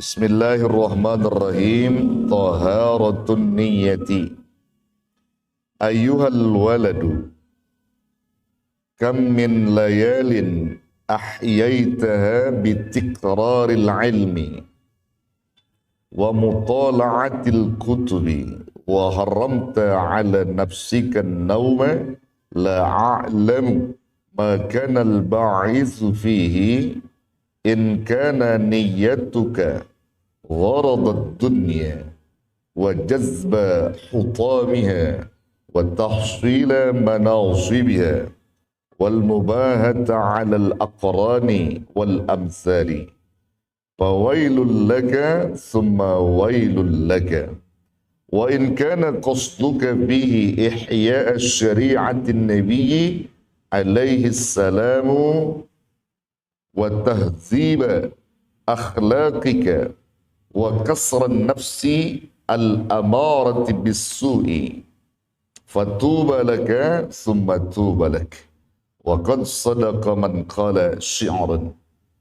Bismillahirrahmanirrahim. Taharatun niyyati. Ayyuhal waladu, kam min layalin ahyaytaha bitikraril ilmi wa mutala'atil kutubi wa haramta ala nafsika an-nawma la a'lamu ma kana al-ba'ithu fihi in kana niyyatuka gharadat dunya wa jazba hutamiha wa tahsila manasibiha wal mubahata 'ala al-aqrani wal amsali fawailul laka thumma wailul laka wa in kana qasduka fihi ihya' syari'ati an-nabiy alaihi salamu wa tahziba akhlaqika wa kasran nafsi al-amarati bis-su'i fatuba laka thumma tuba lak wa qad sadaqa man qala syi'ran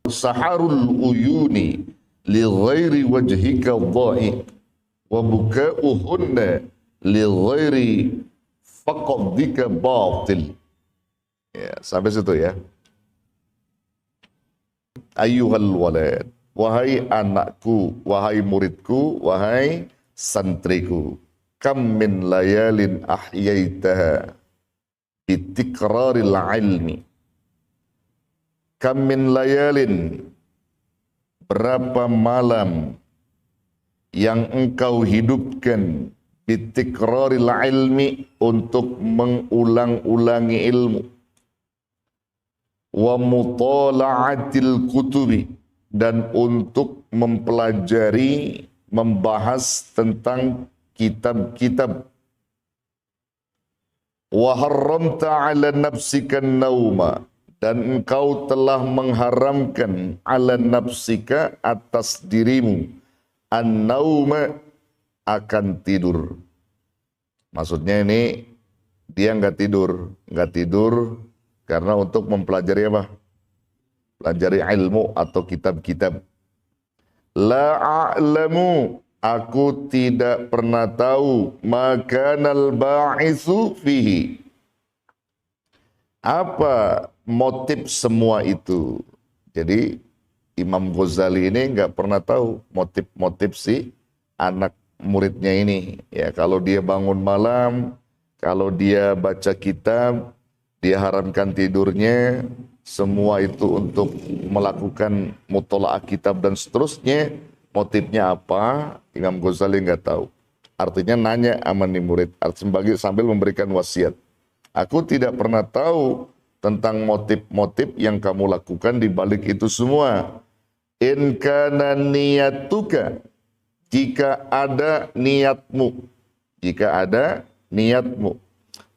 saharul uyuni li ghairi wajhika dha'i wa buka'uhunna li ghairi faqdika batil. Ya, sampai situ ya. Ayyuhal walad, wahai anakku, wahai muridku, wahai santriku, kam min layalin ahyaitaha bitikraril ilmi. Kam min layalin, berapa malam yang engkau hidupkan bitikraril ilmi, untuk mengulang-ulangi ilmu, wa mutala'atil kutubi, dan untuk mempelajari, membahas tentang kitab-kitab, wa haramta 'ala nafsika nauma, dan engkau telah mengharamkan 'ala nafsika, atas dirimu, an-nauma, akan tidur. Maksudnya ini dia nggak tidur karena untuk mempelajari apa? Pelajari ilmu atau kitab-kitab. La a'lamu, aku tidak pernah tahu, makanal ba'itsu fihi, apa motif semua itu. Jadi Imam Ghazali ini nggak pernah tahu motif-motif si anak muridnya ini. Ya, kalau dia bangun malam, kalau dia baca kitab, dia haramkan tidurnya, semua itu untuk melakukan mutola'ah kitab dan seterusnya. Motifnya apa? Imam Ghazali nggak tahu. Artinya nanya sama nih murid, sambil memberikan wasiat. Aku tidak pernah tahu tentang motif-motif yang kamu lakukan di balik itu semua. In kana niyatuka, jika ada niatmu,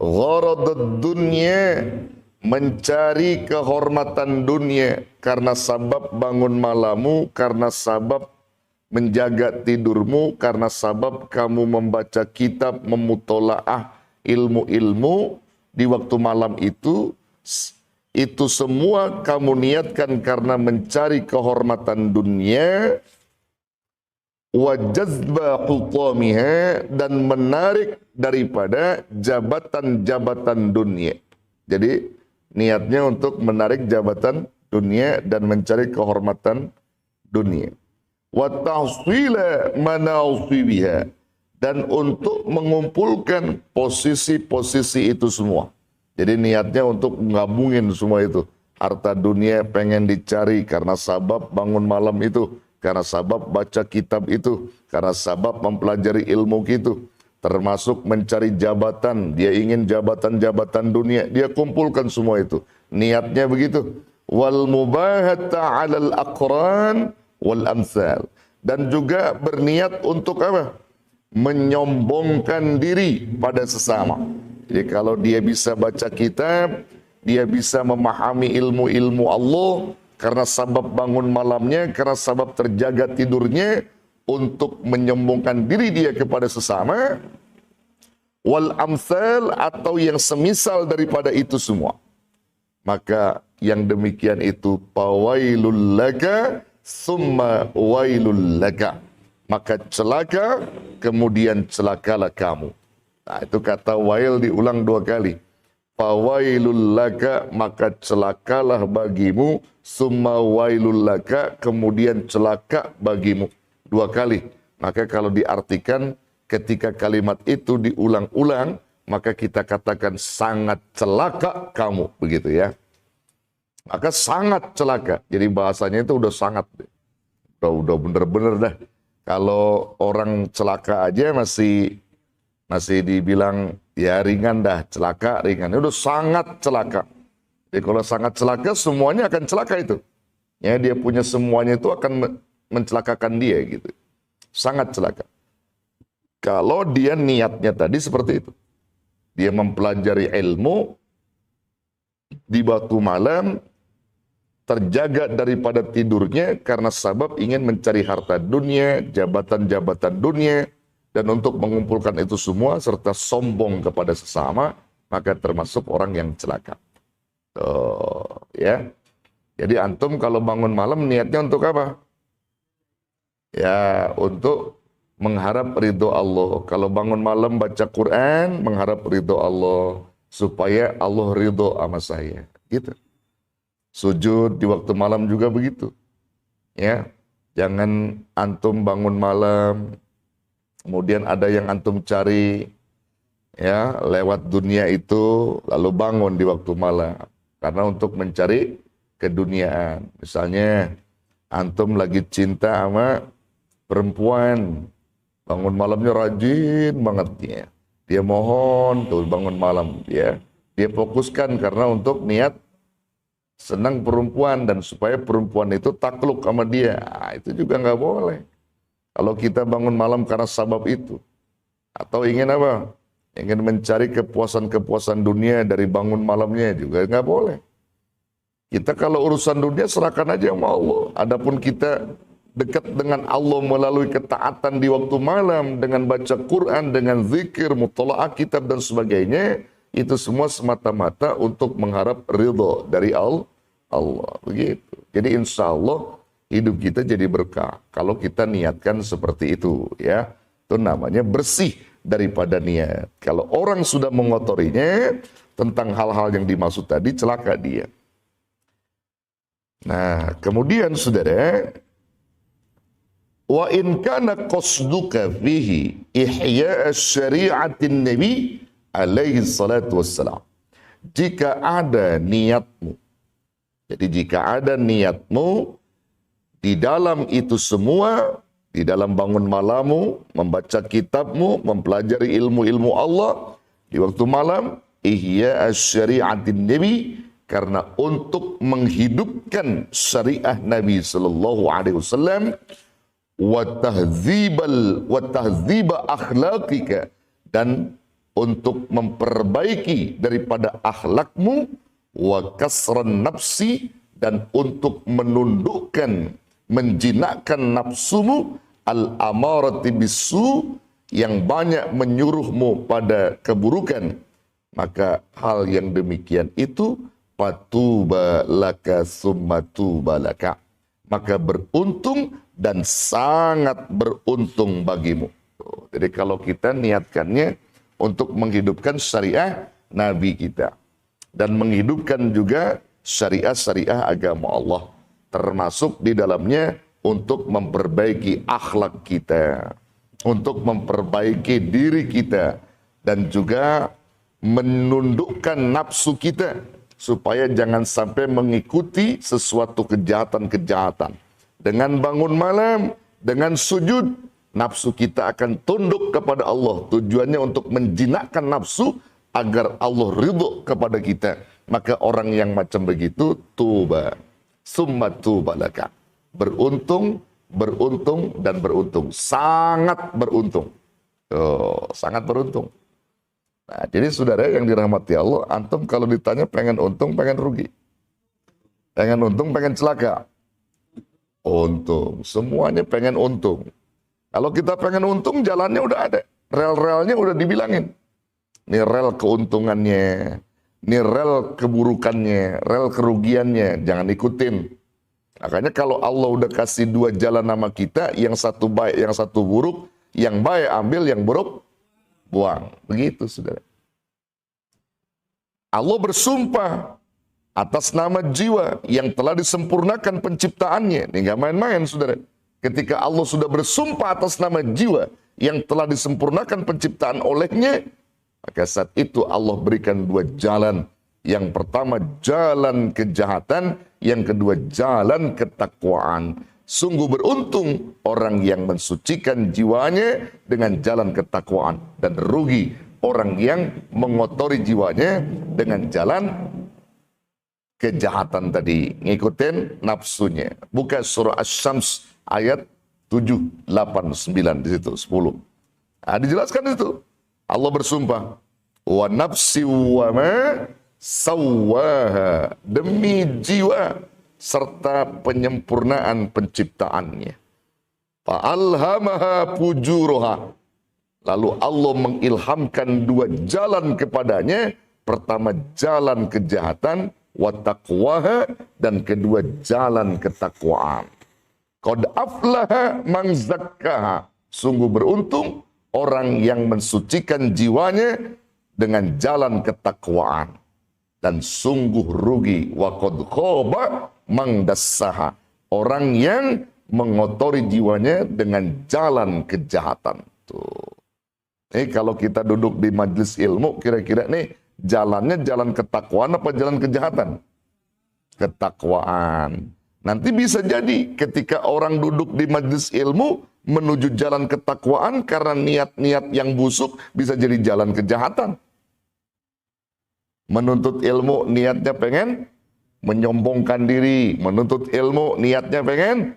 gharadud dunya, mencari kehormatan dunia, karena sabab bangun malammu, karena sabab menjaga tidurmu, karena sabab kamu membaca kitab, memutolaah ilmu-ilmu di waktu malam itu semua kamu niatkan karena mencari kehormatan dunia, wa jazba hutamiha, dan menarik daripada jabatan-jabatan dunia. Jadi niatnya untuk menarik jabatan dunia dan mencari kehormatan dunia. Wa tahsila manasibiha, dan untuk mengumpulkan posisi-posisi itu semua. Jadi niatnya untuk menggabungin semua itu. Harta dunia pengen dicari karena sabab bangun malam itu, karena sabab baca kitab itu, karena sabab mempelajari ilmu itu, termasuk mencari jabatan. Dia ingin jabatan-jabatan dunia, dia kumpulkan semua itu. Niatnya begitu. Wal mubahata 'alal aqran wal amsal, dan juga berniat untuk apa? Menyombongkan diri pada sesama. Jadi kalau dia bisa baca kitab, dia bisa memahami ilmu-ilmu Allah, karena sabab bangun malamnya, karena sabab terjaga tidurnya, untuk menyombongkan diri dia kepada sesama. Wal amsal, atau yang semisal daripada itu semua. Maka yang demikian itu, pawailul laka, summa wailul laka. Maka celaka, kemudian celakalah kamu. Nah, itu kata wail diulang 2 kali. Fawailul laka, maka celakalah bagimu, summa wailul laka, kemudian celaka bagimu. 2 kali. Maka kalau diartikan ketika kalimat itu diulang-ulang, maka kita katakan sangat celaka kamu, begitu ya. Maka sangat celaka. Jadi bahasanya itu udah sangat. Udah bener-bener dah. Kalau orang celaka aja masih dibilang ya ringan dah, celaka ringan. Udah sangat celaka. Jadi kalau sangat celaka, semuanya akan celaka itu. Ya, dia punya semuanya itu akan mencelakakan dia gitu. Sangat celaka. Kalau dia niatnya tadi seperti itu. Dia mempelajari ilmu di waktu malam, terjaga daripada tidurnya karena sabab ingin mencari harta dunia, jabatan-jabatan dunia, dan untuk mengumpulkan itu semua serta sombong kepada sesama, maka termasuk orang yang celaka. Ya. Jadi antum kalau bangun malam niatnya untuk apa? Ya, untuk mengharap ridho Allah. Kalau bangun malam baca Quran, mengharap ridho Allah supaya Allah ridho sama saya. Gitu. Sujud di waktu malam juga begitu. Ya, jangan antum bangun malam, kemudian ada yang antum cari, ya, lewat dunia itu, lalu bangun di waktu malam. Karena untuk mencari keduniaan. Misalnya, antum lagi cinta sama perempuan, bangun malamnya rajin banget ya. Dia mohon tuh bangun malam, ya. Dia fokuskan karena untuk niat senang perempuan dan supaya perempuan itu takluk sama dia. Nah, itu juga nggak boleh. Kalau kita bangun malam karena sabab itu. Atau ingin apa? Ingin mencari kepuasan-kepuasan dunia dari bangun malamnya juga nggak boleh. Kita kalau urusan dunia serahkan aja sama Allah. Adapun kita dekat dengan Allah melalui ketaatan di waktu malam, dengan baca Quran, dengan zikir, mutola'ah kitab dan sebagainya, itu semua semata-mata untuk mengharap ridho dari Allah. Begitu. Jadi insya Allah hidup kita jadi berkah. Kalau kita niatkan seperti itu, ya, itu namanya bersih daripada niat. Kalau orang sudah mengotorinya tentang hal-hal yang dimaksud tadi, celaka dia. Nah, kemudian saudara, wa in kana qasduka fihi ihya syari'atin nabi alaihi salatu wassalam. Jika ada niatmu, jadi jika ada niatmu di dalam itu semua, di dalam bangun malammu, membaca kitabmu, mempelajari ilmu-ilmu Allah di waktu malam, ihya syari'atin nabi, karena untuk menghidupkan syariah Nabi sallallahu alaihi wasallam, wa tahdziba akhlaqika, dan untuk memperbaiki daripada akhlakmu, wa kasran nafsi, dan untuk menundukkan, menjinakkan nafsumu, al amarati bisu, yang banyak menyuruhmu pada keburukan. Maka hal yang demikian itu patuba laka summa tuba laka, maka beruntung dan sangat beruntung bagimu. Jadi kalau kita niatkannya untuk menghidupkan syariah Nabi kita dan menghidupkan juga syariah-syariah agama Allah, termasuk di dalamnya untuk memperbaiki akhlak kita, untuk memperbaiki diri kita, dan juga menundukkan nafsu kita supaya jangan sampai mengikuti sesuatu kejahatan-kejahatan. Dengan bangun malam, dengan sujud, nafsu kita akan tunduk kepada Allah. Tujuannya untuk menjinakkan nafsu agar Allah ridho kepada kita. Maka orang yang macam begitu, tuba, summa tuba laka. Beruntung, beruntung, dan beruntung. Sangat beruntung. Sangat beruntung. Nah, jadi saudara yang dirahmati Allah, antum kalau ditanya pengen untung, pengen rugi. Pengen untung, pengen celaka. Untung. Semuanya pengen untung. Kalau kita pengen untung, jalannya udah ada. Rel-relnya udah dibilangin. Ini rel keuntungannya. Ini rel keburukannya. Rel kerugiannya. Jangan ikutin. Makanya kalau Allah udah kasih dua jalan nama kita, yang satu baik, yang satu buruk, yang baik ambil, yang buruk buang. Begitu, saudara. Allah bersumpah atas nama jiwa yang telah disempurnakan penciptaannya. Ini nggak main-main, saudara. Ketika Allah sudah bersumpah atas nama jiwa yang telah disempurnakan penciptaan olehnya, maka saat itu Allah berikan dua jalan. Yang pertama jalan kejahatan, yang kedua jalan ketakwaan. Sungguh beruntung orang yang mensucikan jiwanya dengan jalan ketakwaan, dan rugi orang yang mengotori jiwanya dengan jalan kejahatan tadi, ngikutin nafsunya. Buka surah Asy-Syams ayat 7, 8, 9 di situ 10. Nah, dijelaskan itu. Allah bersumpah, wa nafsi wa ma sawwaha, demi jiwa serta penyempurnaan penciptaannya. Fa'alhamaha fujuruha, lalu Allah mengilhamkan dua jalan kepadanya. Pertama jalan kejahatan, wa taqwaha, dan kedua jalan ketakwaan. Qad aflaha man zakkaha, sungguh beruntung orang yang mensucikan jiwanya dengan jalan ketakwaan. Dan sungguh rugi, wa qad khaba man dassaha, orang yang mengotori jiwanya dengan jalan kejahatan. Tuh. Kalau kita duduk di majelis ilmu, kira-kira nih jalannya jalan ketakwaan apa jalan kejahatan? Ketakwaan. Nanti bisa jadi ketika orang duduk di majelis ilmu menuju jalan ketakwaan karena niat-niat yang busuk, bisa jadi jalan kejahatan. Menuntut ilmu niatnya pengen menyombongkan diri, menuntut ilmu niatnya pengen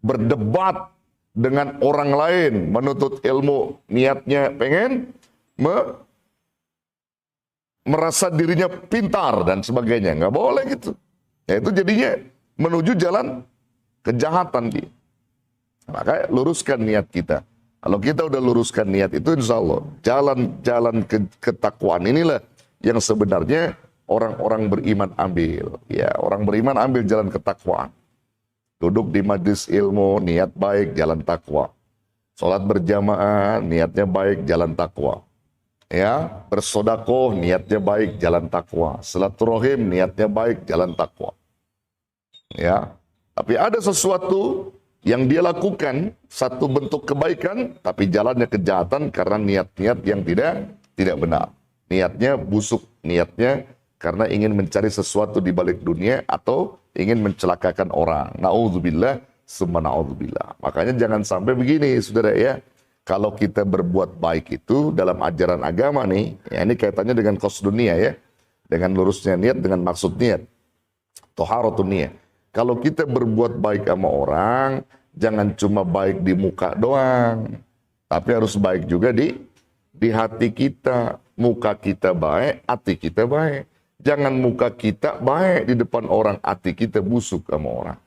berdebat dengan orang lain, menuntut ilmu niatnya pengen merasa dirinya pintar dan sebagainya. Nggak boleh gitu. Ya, itu jadinya menuju jalan kejahatan dia. Maka luruskan niat kita. Kalau kita udah luruskan niat itu, insya Allah jalan-jalan ketakwaan inilah yang sebenarnya orang-orang beriman ambil. Ya, orang beriman ambil jalan ketakwaan. Duduk di majlis ilmu, niat baik, jalan takwa. Sholat berjamaah, niatnya baik, jalan takwa. Ya, bersodakoh, niatnya baik, jalan takwa. Silaturahim, niatnya baik, jalan takwa. Ya, tapi ada sesuatu yang dia lakukan, satu bentuk kebaikan, tapi jalannya kejahatan karena niat-niat yang tidak benar. Niatnya busuk, niatnya karena ingin mencari sesuatu di balik dunia atau ingin mencelakakan orang. Na'udzubillah, summa na'udzubillah. Makanya jangan sampai begini, saudara ya. Kalau kita berbuat baik itu dalam ajaran agama nih, ya ini kaitannya dengan qasdun niyah ya. Dengan lurusnya niat, dengan maksud niat. Toharatun niyah. Kalau kita berbuat baik sama orang, jangan cuma baik di muka doang. Tapi harus baik juga di hati kita. Muka kita baik, hati kita baik. Jangan muka kita baik di depan orang, hati kita busuk sama orang.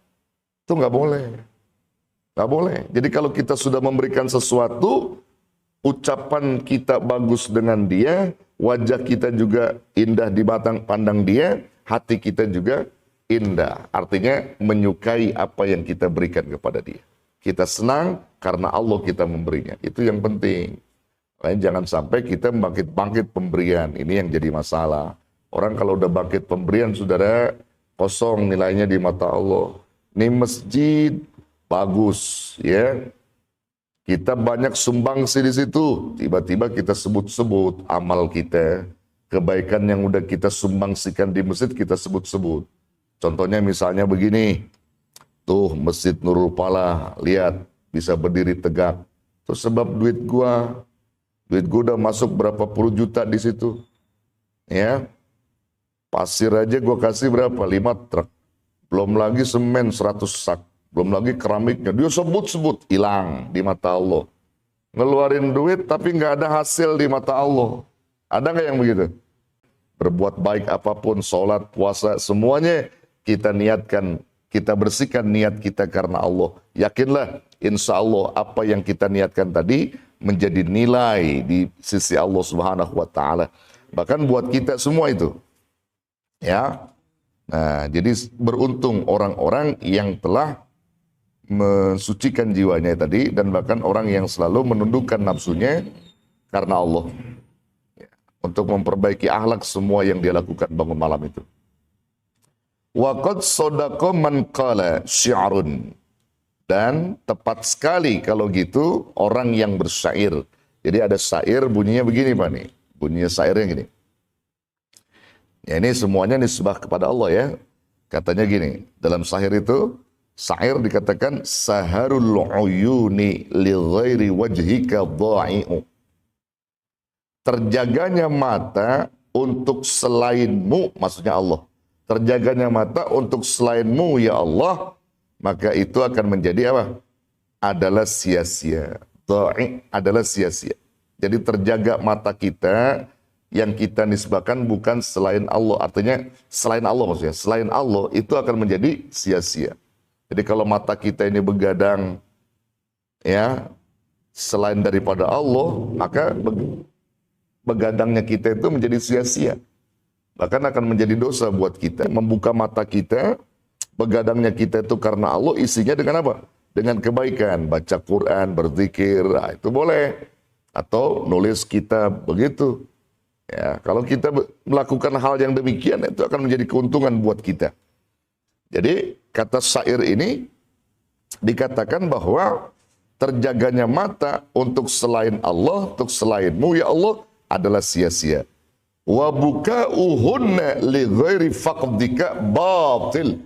Itu nggak boleh. Nggak boleh. Jadi kalau kita sudah memberikan sesuatu, ucapan kita bagus dengan dia, wajah kita juga indah di batang pandang dia, hati kita juga indah. Artinya menyukai apa yang kita berikan kepada dia. Kita senang karena Allah kita memberinya. Itu yang penting. Makanya jangan sampai kita bangkit-bangkit pemberian. Ini yang jadi masalah. Orang kalau udah bangkit pemberian, saudara, kosong nilainya di mata Allah. Ini masjid bagus, ya. Kita banyak sumbangsi di situ. Tiba-tiba kita sebut-sebut amal kita, kebaikan yang udah kita sumbangsikan di masjid kita sebut-sebut. Contohnya misalnya begini, tuh Masjid Nurul Falah, lihat bisa berdiri tegak. Itu sebab duit gua udah masuk berapa puluh juta di situ, ya. Pasir aja gua kasih berapa? 5 truk. Belum lagi semen 100 sak. Belum lagi keramiknya. Dia sebut-sebut, hilang di mata Allah. Ngeluarin duit tapi nggak ada hasil di mata Allah. Ada nggak yang begitu? Berbuat baik apapun, sholat, puasa, semuanya kita niatkan, kita bersihkan niat kita karena Allah. Yakinlah, insya Allah apa yang kita niatkan tadi menjadi nilai di sisi Allah Subhanahu wa Ta'ala. Bahkan buat kita semua itu. Ya, Nah, jadi beruntung orang-orang yang telah mensucikan jiwanya tadi, dan bahkan orang yang selalu menundukkan nafsunya karena Allah, untuk memperbaiki akhlak semua yang dia lakukan bangun malam itu. Wa qad sadaqa man qala syi'run. Dan tepat sekali kalau gitu orang yang bersyair. Jadi ada syair bunyinya begini Pak nih. Bunyinya syairnya gini. Ya, ini semuanya nisbah kepada Allah ya. Katanya gini, dalam syair itu, syair dikatakan saharul uyuni li ghairi wajhika dha'i'u. Terjaganya mata untuk selainmu, maksudnya Allah. Terjaganya mata untuk selainmu ya Allah, maka itu akan menjadi apa? Adalah sia-sia. Dha'i adalah sia-sia. Jadi terjaga mata kita yang kita nisbahkan bukan selain Allah. Artinya selain Allah maksudnya. Selain Allah itu akan menjadi sia-sia. Jadi kalau mata kita ini begadang ya selain daripada Allah, maka begadangnya kita itu menjadi sia-sia. Bahkan akan menjadi dosa buat kita. Membuka mata kita, begadangnya kita itu karena Allah, isinya dengan apa? Dengan kebaikan, baca Quran, berzikir, nah, itu boleh. Atau nulis kitab, begitu. Ya, kalau kita melakukan hal yang demikian, itu akan menjadi keuntungan buat kita. Jadi, kata syair ini dikatakan bahwa terjaganya mata untuk selain Allah, untuk selainmu ya Allah adalah sia-sia. Wa buka'uhunna li ghairi faqdika batil.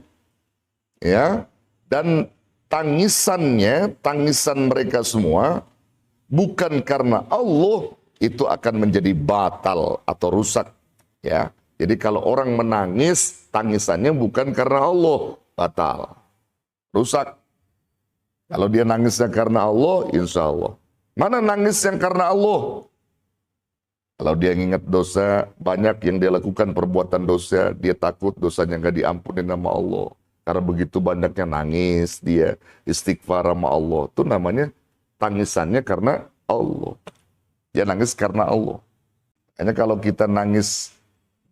Ya, dan tangisan mereka semua bukan karena Allah, itu akan menjadi batal atau rusak. Ya, jadi kalau orang menangis, tangisannya bukan karena Allah, batal, rusak. Kalau dia nangisnya karena Allah, insya Allah. Mana nangis yang karena Allah? Kalau dia ingat dosa, banyak yang dia lakukan perbuatan dosa, dia takut dosanya nggak diampuni sama Allah. Karena begitu banyaknya nangis, dia istighfar sama Allah. Itu namanya tangisannya karena Allah. Dia nangis karena Allah. Hanya kalau kita nangis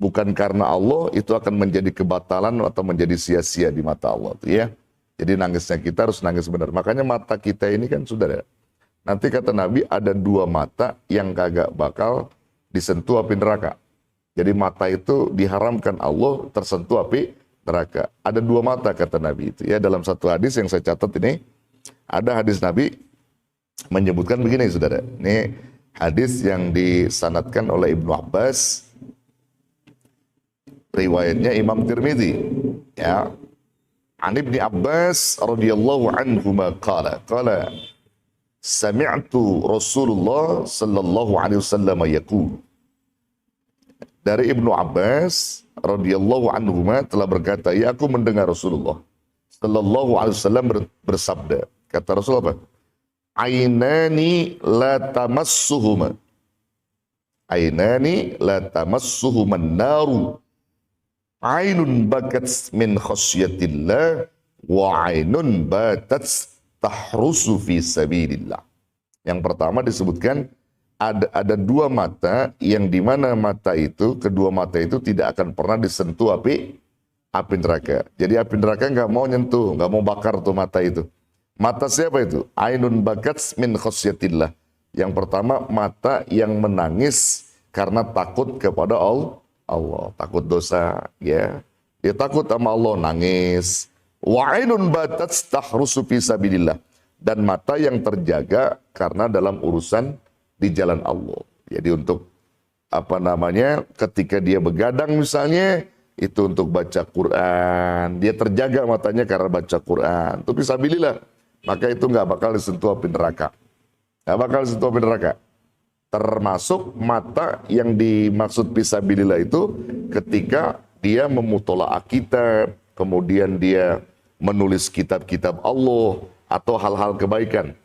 bukan karena Allah, itu akan menjadi kebatalan atau menjadi sia-sia di mata Allah. Ya. Jadi nangisnya kita harus nangis benar. Makanya mata kita ini kan saudara. Nanti kata Nabi ada dua mata yang kagak bakal disentuh api neraka. Jadi mata itu diharamkan Allah tersentuh api neraka. Ada dua mata kata Nabi itu. Ya, dalam satu hadis yang saya catat ini, ada hadis Nabi menyebutkan begini saudara. Ini hadis yang disanadkan oleh Ibnu Abbas, riwayatnya Imam Tirmidzi. Ya, An Ibni Abbas radhiyallahu anhu qala sami'tu Rasulullah sallallahu alaihi wasallam yaqul. Dari Ibnu Abbas radhiyallahu anhu telah berkata, ya aku mendengar Rasulullah sallallahu alaihi wasallam bersabda. Kata Rasul apa? Ainani la tamassuhuma. Ainani la tamassuhuma an-naru. Ainun bakat min khasyatillah wa ainun batat tahrusu fi sabilillah. Yang pertama disebutkan ada dua mata yang dimana mata itu, kedua mata itu tidak akan pernah disentuh api neraka. Jadi api neraka nggak mau nyentuh, nggak mau bakar tuh mata itu. Mata siapa itu? Ainun bakat min khasyatillah. Yang pertama mata yang menangis karena takut kepada Allah, takut dosa, ya. Dia takut sama Allah, nangis. Wa ainun batat tahrusu fi sabilillah. Dan mata yang terjaga karena dalam urusan di jalan Allah. Jadi untuk ketika dia begadang misalnya, itu untuk baca Quran. Dia terjaga matanya karena baca Quran. Itu fi sabilillah. Maka itu nggak bakal disentuh api neraka. Nggak bakal disentuh api neraka. Termasuk mata yang dimaksud fisabilillah itu ketika dia memutolaah kitab, kemudian dia menulis kitab-kitab Allah atau hal-hal kebaikan.